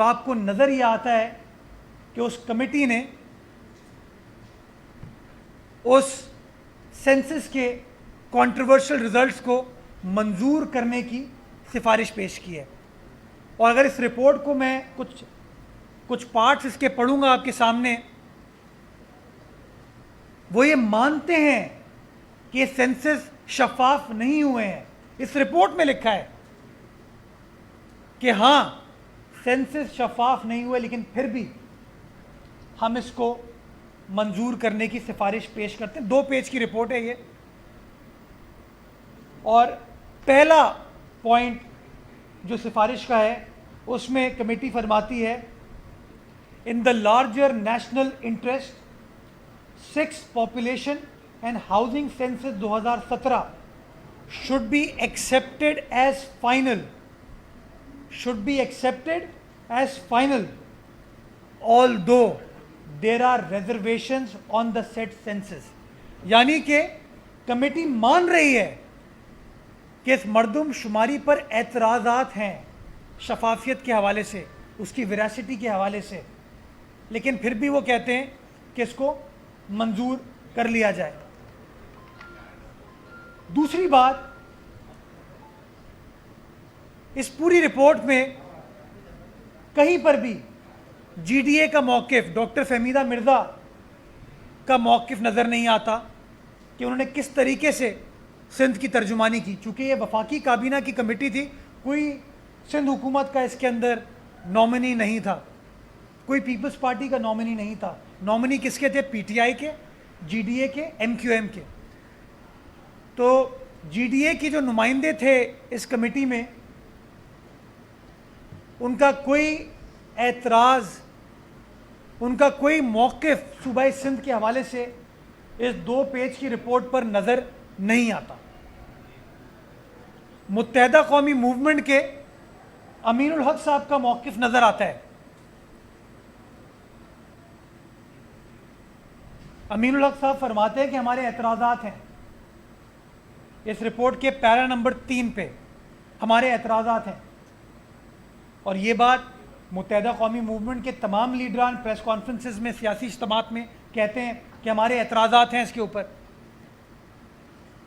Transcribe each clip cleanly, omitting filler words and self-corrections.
तो आपको नज़र ये आता है कि उस कमेटी ने उस सेंसस के कंट्रोवर्शियल रिजल्ट्स को मंजूर करने की सिफारिश पेश की है। और अगर इस रिपोर्ट को मैं कुछ पार्ट्स इसके पढ़ूंगा आपके सामने, वो ये मानते हैं कि ये सेंसस शफाफ नहीं हुए हैं। इस रिपोर्ट में लिखा है कि हाँ सेंसस शफाफ नहीं हुए, लेकिन फिर भी हम इसको मंजूर करने की सिफारिश पेश करते हैं। 2 पेज की रिपोर्ट है ये। और पहला पॉइंट जो सिफारिश का है उसमें कमेटी फरमाती है, in the larger national interest 6 population and housing census 2017 should be accepted as final, although there are reservations on the said census. यानी कि कमेटी मान रही है कि इस मरदमशुमारी पर एतराज़ात हैं शफाफियत के हवाले से, उसकी वेरासिटी के हवाले से, लेकिन फिर भी वो कहते हैं कि इसको मंजूर कर लिया जाए। दूसरी बात, इस पूरी रिपोर्ट में कहीं पर भी जीडीए का मौक़िफ़, डॉक्टर फहमीदा मिर्ज़ा का मौक़िफ़ नज़र नहीं आता कि उन्होंने किस तरीके से सिंध की तर्जुमानी की। चूँकि ये वफाकी काबीना की कमेटी थी, कोई सिंध हुकूमत का इसके अंदर नॉमिनी नहीं था, कोई पीपल्स पार्टी का नॉमिनी नहीं था। नॉमिनी किसके थे? पीटीआई के, जीडीए के, एमक्यूएम के। तो जीडीए के जो नुमाइंदे थे इस कमेटी में, उनका कोई एतराज़, उनका कोई मौक़िफ़ सूबाई सिंध के हवाले से इस 2 पेज की रिपोर्ट पर नज़र नहीं आता। मुत्तहदा कौमी मूवमेंट के अमीनुल हक साहब का मौक़िफ़ नज़र आता है। अमीनुल हक साहब फरमाते हैं कि हमारे एतराज़ात हैं, इस रिपोर्ट के पैरा नंबर 3 पे हमारे एतराज़ात हैं। और ये बात मुत्तहदा कौमी मूवमेंट के तमाम लीडरान प्रेस कॉन्फ्रेंसेस में, सियासी इज्तिमात में कहते हैं कि हमारे एतराज़ात हैं इसके ऊपर।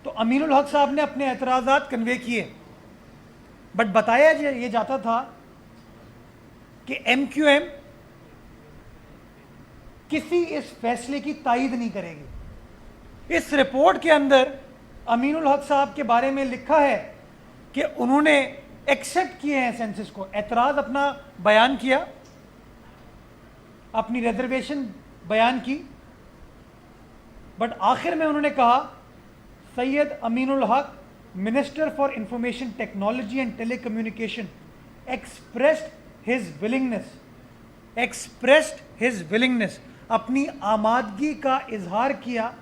तो अमीनुल हक साहब ने अपने एतराज़ात कन्वे किए, बट बताया ये जाता था कि एमक्यूएम किसी इस फैसले की तायीद नहीं करेगी। इस रिपोर्ट के अंदर अमीनुल हक साहब के बारे में लिखा है कि उन्होंने एक्सेप्ट किए हैं सेंसस को, एतराज़ अपना बयान किया, अपनी रिजर्वेशन बयान की, बट आखिर में उन्होंने कहा, Syed Aminul Haq, minister for information technology and telecommunication, expressed his willingness, अपनी आमादगी का इजहार किया,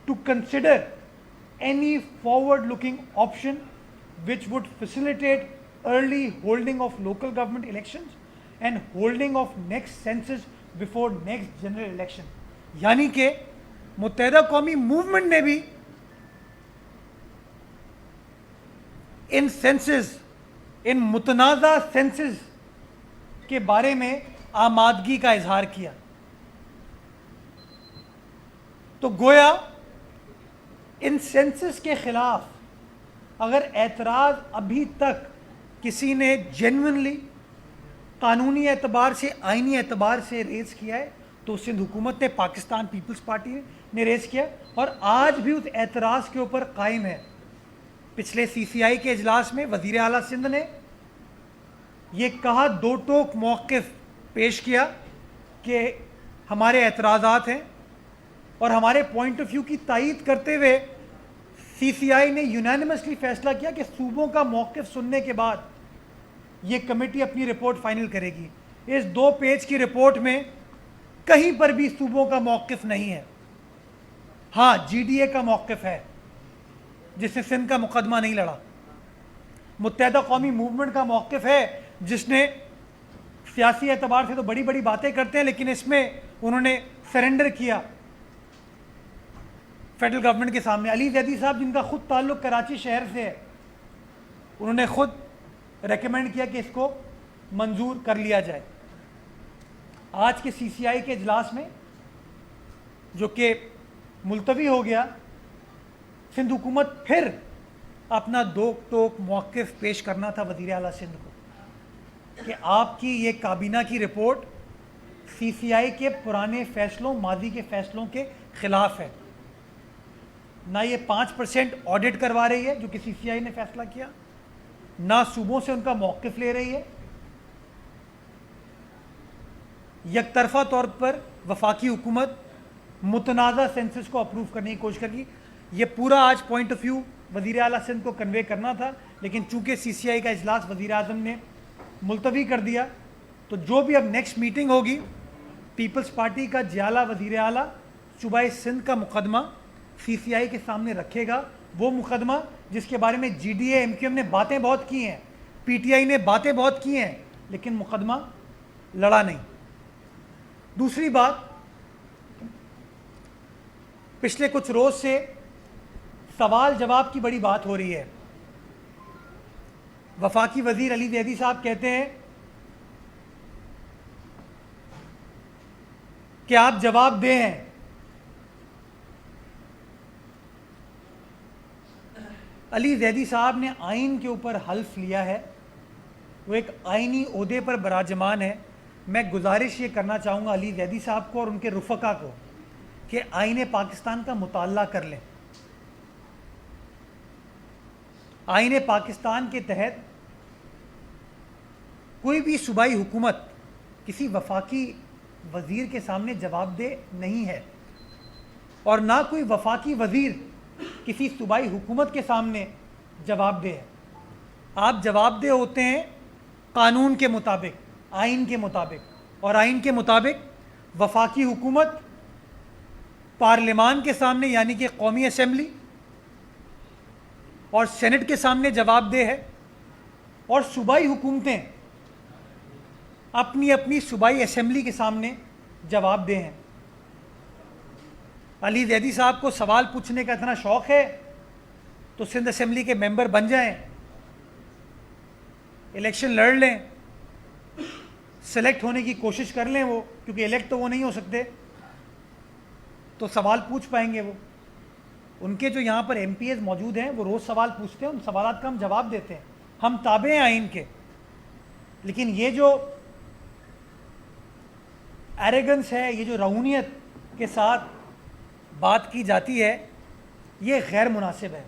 to consider any forward looking option which would facilitate early holding of local government elections and holding of next census before next general election। यानी कि मुत्तहदा कौमी movement ने भी इन सेंसस, इन मुतनाज़ा सेंसस के बारे में आमादगी का इजहार किया। तो गोया इन सेंसस के खिलाफ अगर एतराज़ अभी तक किसी ने जेन्युइनली कानूनी एतबार से, आइनी एतबार से रेज़ किया है तो सिंध हुकूमत ने, पाकिस्तान पीपल्स पार्टी ने रेज़ किया, और आज भी उस एतराज़ के ऊपर कायम है। पिछले सीसीआई के इजलास में वज़ीर आला सिंध ने ये कहा, 2 टोक मौक़िफ़ पेश किया कि हमारे एतराज़ात हैं, और हमारे पॉइंट ऑफ व्यू की तायीद करते हुए सीसीआई ने यूनानिमसली फैसला किया कि सूबों का मौक़िफ़ सुनने के बाद ये कमेटी अपनी रिपोर्ट फाइनल करेगी। इस 2 पेज की रिपोर्ट में कहीं पर भी सूबों का मौक़िफ़ नहीं है। हाँ, जीडीए का मौक़िफ़ है जिसने सिंध का मुकदमा नहीं लड़ा, मुत्तहदा कौमी मूवमेंट का मौक़िफ़ है जिसने सियासी एतबार से तो बड़ी बड़ी बातें करते हैं, लेकिन इसमें उन्होंने सरेंडर किया फेडरल गवर्नमेंट के सामने। अली जैदी साहब, जिनका खुद ताल्लुक़ कराची शहर से है, उन्होंने खुद रेकमेंड किया कि इसको मंजूर कर लिया जाए। आज के सीसीआई के इजलास में, जो कि मुलतवी हो गया, सिंध हुकूमत फिर अपना दो टोक मौक़िफ़ पेश करना था वज़ीर आला सिंध को कि आपकी ये काबीना की रिपोर्ट सीसीआई के पुराने फ़ैसलों, माजी के फ़ैसलों के ख़िलाफ़ है। ना ये 5% ऑडिट करवा रही है जो कि सीसीआई ने फ़ैसला किया, ना सूबों से उनका मौक़िफ़ ले रही है, यकतरफा तौर पर वफाकी हुकूमत मुतनाज़ा सेंसस को अप्रूव करने की कोशिश करेगी। ये पूरा आज पॉइंट ऑफ व्यू वज़ीर आला सिंध को कन्वे करना था, लेकिन चूंकि सीसीआई का इजलास वज़ीर आज़म ने मुलतवी कर दिया, तो जो भी अब नेक्स्ट मीटिंग होगी, पीपल्स पार्टी का जियाला वज़ीर आला सूबाई सिंध का मुकदमा सीसीआई के सामने रखेगा। वो मुकदमा जिसके बारे में जीडीए एमक्यूएम ने बातें बहुत की हैं, पीटीआई ने बातें बहुत की हैं, लेकिन मुकदमा लड़ा नहीं। दूसरी बात, पिछले कुछ रोज से सवाल जवाब की बड़ी बात हो रही है। वफाकी वजीर अली ज़ैदी साहब कहते हैं कि आप जवाब दें हैं। अली ज़ैदी साहब ने आइन के ऊपर हल्फ लिया है, वो एक आइनी ओहदे पर बराजमान है। मैं गुजारिश ये करना चाहूँगा अली ज़ैदी साहब को और उनके रुफ़का को कि आइन पाकिस्तान का मुताला कर लें। आइन पाकिस्तान के तहत कोई भी सूबाई हुकूमत किसी वफाकी वज़ीर के सामने जवाबदेह नहीं है, और ना कोई वफाकी वज़ीर किसी सूबाई हुकूमत के सामने जवाबदेह है। आप जवाबदेह होते हैं कानून के मुताबिक, आइन के मुताबिक, और आइन के मुताबिक वफाकी हुकूमत पार्लियामान के सामने यानी कि कौमी असम्बली और सेनेट के सामने जवाबदेह है, और सूबाई हुकूमतें अपनी अपनी सूबाई असम्बली के सामने जवाबदेह हैं। अली ज़ैदी साहब को सवाल पूछने का इतना शौक़ है तो सिंध असम्बली के मेंबर बन जाएं, इलेक्शन लड़ लें, सेलेक्ट होने की कोशिश कर लें वो, क्योंकि इलेक्ट तो वो नहीं हो सकते, तो सवाल पूछ पाएंगे वो। उनके जो यहाँ पर एमपीएस मौजूद हैं वो रोज़ सवाल पूछते हैं, उन सवालात का हम जवाब देते हैं, हम ताबे हैं आइन के। लेकिन ये जो एरेगेंस है, ये जो रऊनियत के साथ बात की जाती है, ये गैर मुनासिब है।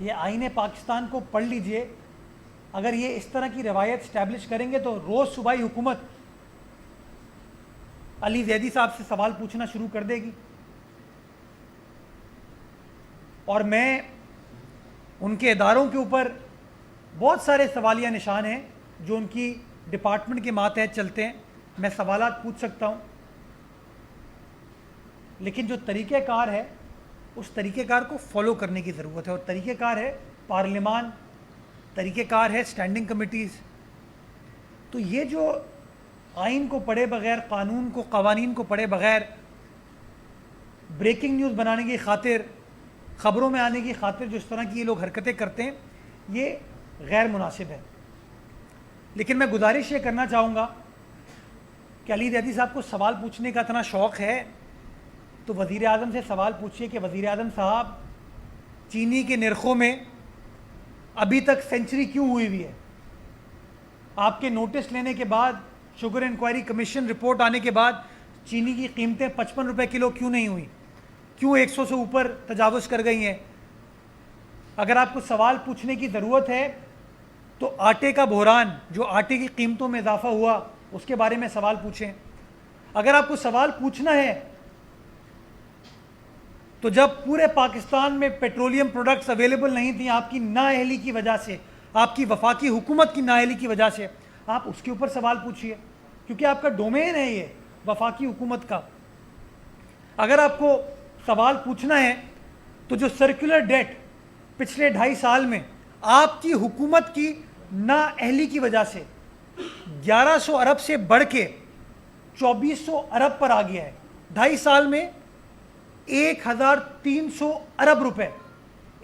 ये आइन पाकिस्तान को पढ़ लीजिए, अगर ये इस तरह की रवायत इस्टेब्लिश करेंगे तो रोज़ सूबाई हुकूमत अली ज़ैदी साहब से सवाल पूछना शुरू कर देगी। और मैं उनके इदारों के ऊपर बहुत सारे सवालिया निशान हैं जो उनकी डिपार्टमेंट के मातहत चलते हैं, मैं सवालात पूछ सकता हूँ, लेकिन जो तरीक़ेकार है उस तरीक़ेकार को फॉलो करने की ज़रूरत है। और तरीक़ेकार है पार्लियामान, तरीक़ेकार है स्टैंडिंग कमिटीज़। तो ये जो आइन को पढ़े बग़ैर, कानून को, क़वानीन को पढ़े बग़ैर ब्रेकिंग न्यूज़ बनाने की खातिर, ख़बरों में आने की खातिर जो इस तरह की ये लोग हरकतें करते हैं, ये गैर मुनासिब है। लेकिन मैं गुजारिश ये करना चाहूँगा कि अली ज़ैदी साहब को सवाल पूछने का इतना शौक़ है तो वज़ीर आज़म से सवाल पूछिए कि वज़ीर आज़म साहब, चीनी के निर्खों में अभी तक सेंचुरी क्यों हुई है? आपके नोटिस लेने के बाद, शुगर इंक्वायरी कमीशन रिपोर्ट आने के बाद चीनी की कीमतें 55 रुपये किलो क्यों नहीं हुई? क्यों 100 से ऊपर तजावुज़ कर गई हैं? अगर आपको सवाल पूछने की ज़रूरत है तो आटे का बहरान, जो आटे की कीमतों में इजाफा हुआ, उसके बारे में सवाल पूछें। अगर आपको सवाल पूछना है तो जब पूरे पाकिस्तान में पेट्रोलियम प्रोडक्ट्स अवेलेबल नहीं थी आपकी नाअहली की वजह से, आपकी वफाकी हुकूमत की नाअहली की वजह से, आप उसके ऊपर सवाल पूछिए, क्योंकि आपका डोमेन है ये वफाकी हुकूमत का। अगर आपको सवाल पूछना है तो जो सर्कुलर डेट पिछले 2.5 साल में आपकी हुकूमत की नाअहली की वजह से 1100 अरब से बढ़ के 2400 अरब पर आ गया है। 2.5 साल में 1300 अरब रुपए,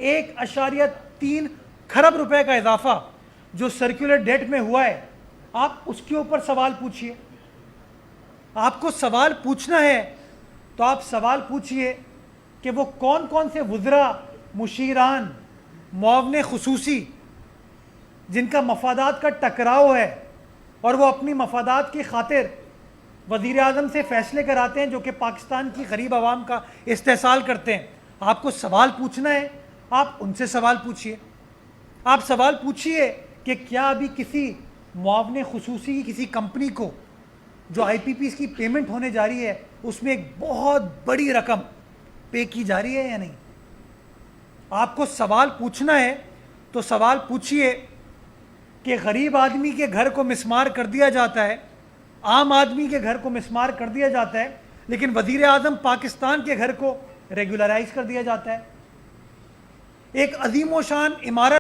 1.3 खरब रुपए का इजाफा जो सर्कुलर डेट में हुआ है, आप उसके ऊपर सवाल पूछिए। आपको सवाल पूछना है तो आप सवाल पूछिए कि वो कौन कौन से वज़रा, मुशीरान, मुआवने खुसूसी जिनका मफादात का टकराव है और वो अपनी मफादात की खातिर वज़ीर आज़म से फ़ैसले कराते हैं जो कि पाकिस्तान की गरीब आवाम का इस्तेहसाल करते हैं। आपको सवाल पूछना है, आप उनसे सवाल पूछिए। आप सवाल पूछिए कि क्या अभी किसी मुआवने खुसूसी की किसी कंपनी को जो IPPs की पेमेंट होने जा रही है उसमें एक बहुत बड़ी रकम पे की जा रही है या नहीं। आपको सवाल पूछना है तो सवाल पूछिए कि गरीब आदमी के घर को मिसमार कर दिया जाता है, आम आदमी के घर को मिसमार कर दिया जाता है, लेकिन वज़ीर आज़म पाकिस्तान के घर को रेगुलराइज कर दिया जाता है। एक अजीम व शान इमारत